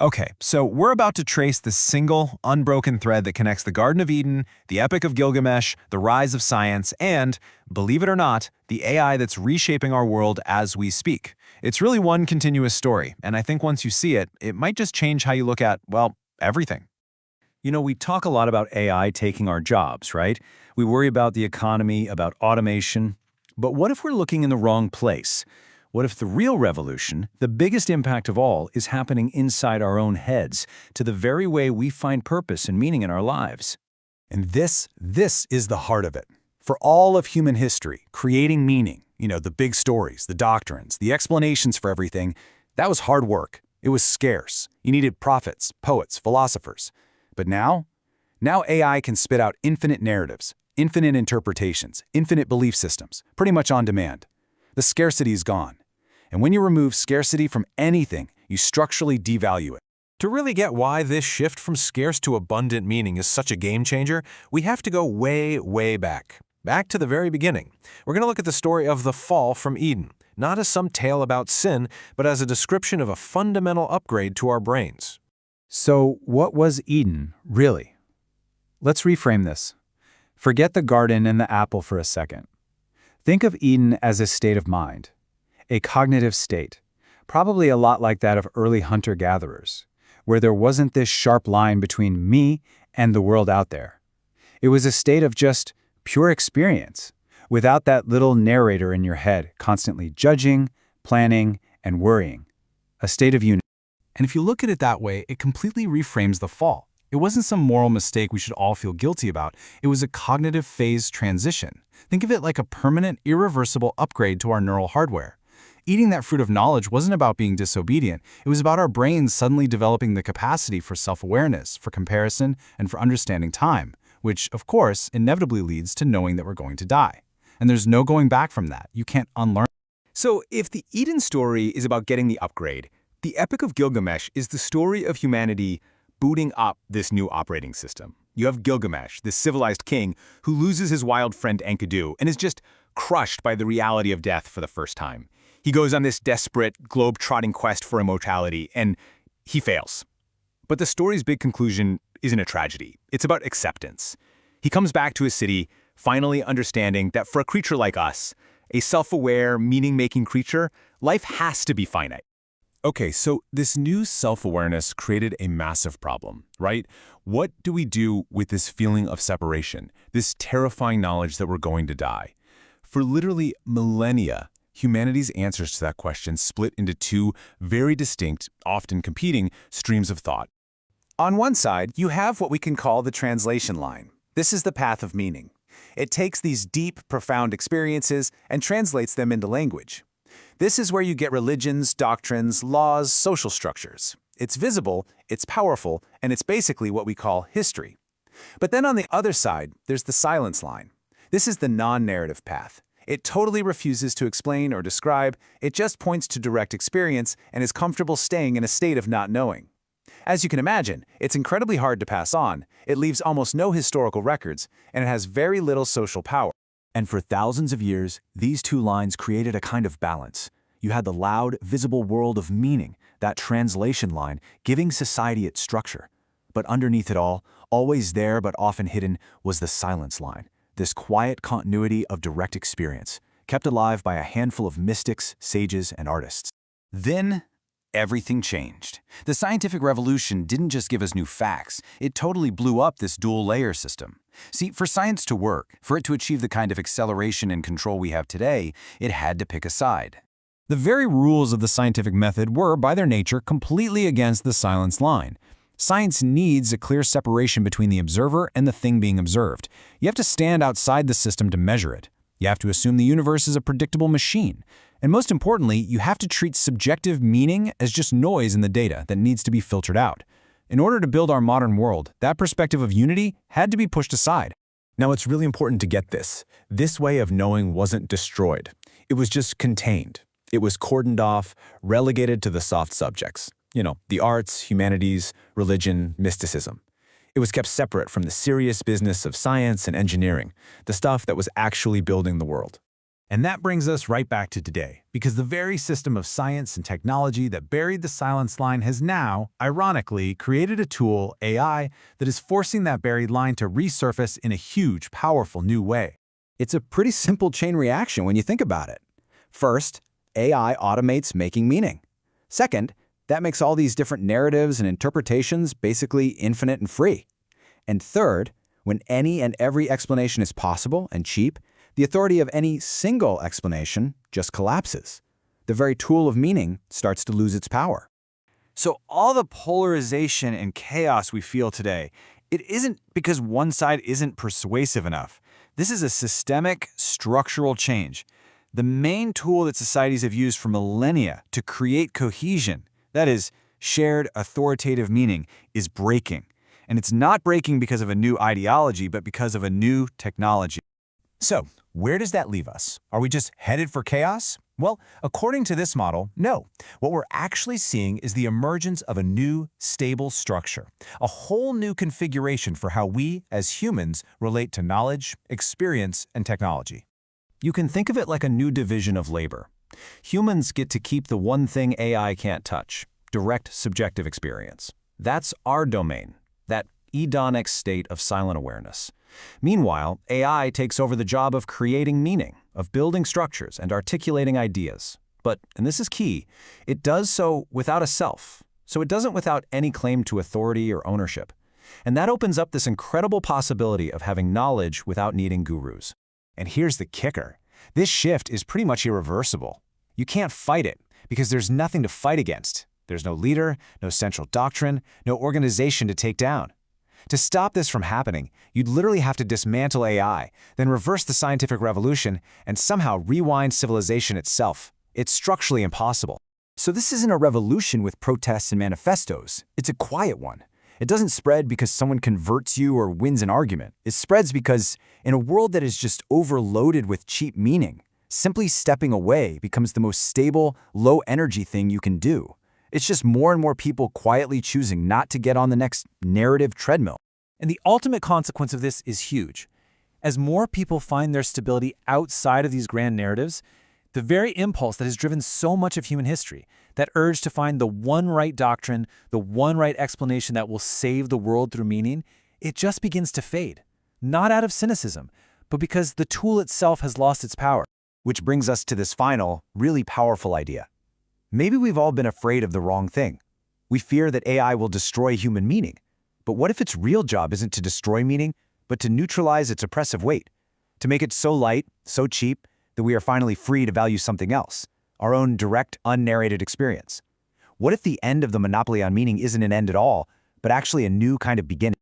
Okay, so we're about to trace the single, unbroken thread that connects the Garden of Eden, the Epic of Gilgamesh, the rise of science, and, believe it or not, the AI that's reshaping our world as we speak. It's really one continuous story, and I think once you see it, it might just change how you look at, well, everything. We talk a lot about AI taking our jobs, right? We worry about the economy, about automation. But what if we're looking in the wrong place? What if the real revolution, the biggest impact of all, is happening inside our own heads, to the very way we find purpose and meaning in our lives? And this is the heart of it. For all of human history, creating meaning, the big stories, the doctrines, the explanations for everything, that was hard work. It was scarce. You needed prophets, poets, philosophers. But now AI can spit out infinite narratives, infinite interpretations, infinite belief systems, pretty much on demand. The scarcity is gone. And when you remove scarcity from anything, you structurally devalue it. To really get why this shift from scarce to abundant meaning is such a game changer, we have to go way, way back. Back to the very beginning. We're going to look at the story of the fall from Eden, not as some tale about sin, but as a description of a fundamental upgrade to our brains. So, what was Eden, really? Let's reframe this. Forget the garden and the apple for a second. Think of Eden as a state of mind, a cognitive state, probably a lot like that of early hunter-gatherers, where there wasn't this sharp line between me and the world out there. It was a state of just pure experience, without that little narrator in your head constantly judging, planning, and worrying. A state of unity. And if you look at it that way, it completely reframes the fall. It wasn't some moral mistake we should all feel guilty about. It was a cognitive phase transition. Think of it like a permanent, irreversible upgrade to our neural hardware. Eating that fruit of knowledge wasn't about being disobedient. It was about our brains suddenly developing the capacity for self-awareness, for comparison, and for understanding time, which, of course, inevitably leads to knowing that we're going to die. And there's no going back from that. You can't unlearn. So if the Eden story is about getting the upgrade, the Epic of Gilgamesh is the story of humanity booting up this new operating system. You have Gilgamesh, this civilized king who loses his wild friend Enkidu and is just crushed by the reality of death for the first time. He goes on this desperate, globe-trotting quest for immortality, and he fails. But the story's big conclusion isn't a tragedy. It's about acceptance. He comes back to his city, finally understanding that for a creature like us, a self-aware, meaning-making creature, life has to be finite. Okay, so this new self-awareness created a massive problem, right? What do we do with this feeling of separation, this terrifying knowledge that we're going to die? For literally millennia, humanity's answers to that question split into two very distinct, often competing, streams of thought. On one side, you have what we can call the translation line. This is the path of meaning. It takes these deep, profound experiences and translates them into language. This is where you get religions, doctrines, laws, social structures. It's visible, it's powerful, and it's basically what we call history. But then on the other side, there's the silence line. This is the non-narrative path. It totally refuses to explain or describe, it just points to direct experience and is comfortable staying in a state of not knowing. As you can imagine, it's incredibly hard to pass on, it leaves almost no historical records, and it has very little social power. And for thousands of years, these two lines created a kind of balance. You had the loud, visible world of meaning, that translation line, giving society its structure. But underneath it all, always there but often hidden, was the silence line, this quiet continuity of direct experience, kept alive by a handful of mystics, sages, and artists. Then, everything changed. The scientific revolution didn't just give us new facts, it totally blew up this dual-layer system. See, for science to work, for it to achieve the kind of acceleration and control we have today, it had to pick a side. The very rules of the scientific method were, by their nature, completely against the silence line. Science needs a clear separation between the observer and the thing being observed. You have to stand outside the system to measure it. You have to assume the universe is a predictable machine. And most importantly, you have to treat subjective meaning as just noise in the data that needs to be filtered out. In order to build our modern world, that perspective of unity had to be pushed aside. Now, it's really important to get this. This way of knowing wasn't destroyed. It was just contained. It was cordoned off, relegated to the soft subjects. The arts, humanities, religion, mysticism. It was kept separate from the serious business of science and engineering, the stuff that was actually building the world. And that brings us right back to today, because the very system of science and technology that buried the silence line has now, ironically, created a tool, AI, that is forcing that buried line to resurface in a huge, powerful new way. It's a pretty simple chain reaction when you think about it. First, AI automates making meaning. Second, that makes all these different narratives and interpretations basically infinite and free. And third, when any and every explanation is possible and cheap, the authority of any single explanation just collapses. The very tool of meaning starts to lose its power. So all the polarization and chaos we feel today, it isn't because one side isn't persuasive enough. This is a systemic, structural change. The main tool that societies have used for millennia to create cohesion, that is, shared authoritative meaning, is breaking. And it's not breaking because of a new ideology, but because of a new technology. So, where does that leave us? Are we just headed for chaos? Well, according to this model, no. What we're actually seeing is the emergence of a new, stable structure, a whole new configuration for how we, as humans, relate to knowledge, experience, and technology. You can think of it like a new division of labor. Humans get to keep the one thing AI can't touch: direct subjective experience. That's our domain, that hedonic state of silent awareness. Meanwhile, AI takes over the job of creating meaning, of building structures and articulating ideas. But, and this is key, it does so without a self. So it doesn't without any claim to authority or ownership. And that opens up this incredible possibility of having knowledge without needing gurus. And here's the kicker. This shift is pretty much irreversible. You can't fight it, because there's nothing to fight against. There's no leader, no central doctrine, no organization to take down. To stop this from happening, you'd literally have to dismantle AI, then reverse the scientific revolution, and somehow rewind civilization itself. It's structurally impossible. So this isn't a revolution with protests and manifestos. It's a quiet one. It doesn't spread because someone converts you or wins an argument. It spreads because, in a world that is just overloaded with cheap meaning, simply stepping away becomes the most stable, low-energy thing you can do. It's just more and more people quietly choosing not to get on the next narrative treadmill. And the ultimate consequence of this is huge. As more people find their stability outside of these grand narratives, the very impulse that has driven so much of human history, that urge to find the one right doctrine, the one right explanation that will save the world through meaning, it just begins to fade. Not out of cynicism, but because the tool itself has lost its power. Which brings us to this final, really powerful idea. Maybe we've all been afraid of the wrong thing. We fear that AI will destroy human meaning. But what if its real job isn't to destroy meaning, but to neutralize its oppressive weight? To make it so light, so cheap, that we are finally free to value something else, our own direct, unnarrated experience? What if the end of the monopoly on meaning isn't an end at all, but actually a new kind of beginning?